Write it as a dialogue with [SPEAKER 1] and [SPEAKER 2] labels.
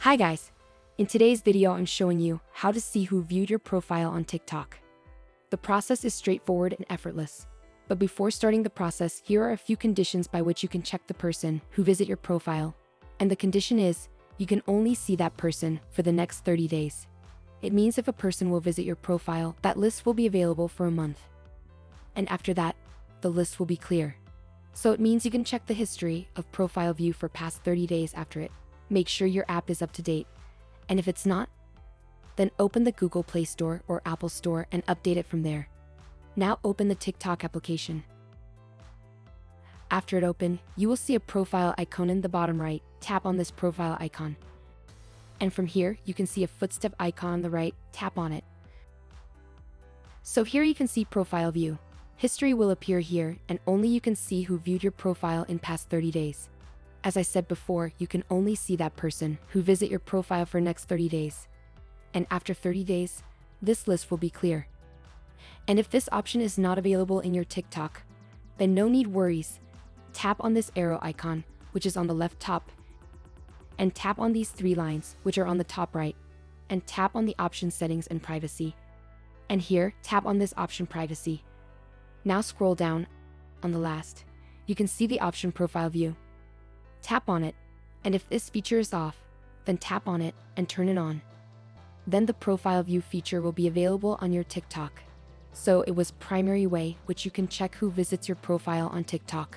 [SPEAKER 1] Hi guys! In today's video I'm showing you how to see who viewed your profile on TikTok. The process is straightforward and effortless. But before starting the process, here are a few conditions by which you can check the person who visit your profile. And the condition is, you can only see that person for the next 30 days. It means if a person will visit your profile, that list will be available for a month. And after that, the list will be clear. So it means you can check the history of profile view for past 30 days after it. Make sure your app is up to date. And if it's not, then open the Google Play Store or Apple Store and update it from there. Now open the TikTok application. After it opens, you will see a profile icon in the bottom right. Tap on this profile icon. And from here, you can see a footstep icon on the right. Tap on it. So here you can see profile view. History will appear here, and only you can see who viewed your profile in past 30 days. As I said before, you can only see that person who visit your profile for next 30 days. And after 30 days, this list will be clear. And if this option is not available in your TikTok, then no need worries. Tap on this arrow icon, which is on the left top, and tap on these three lines, which are on the top right, and tap on the option settings and privacy. And here, tap on this option privacy. Now scroll down. On the last, you can see the option profile view. Tap on it, and if this feature is off, then tap on it and turn it on. Then the profile view feature will be available on your TikTok. So it was primary way which you can check who visits your profile on TikTok.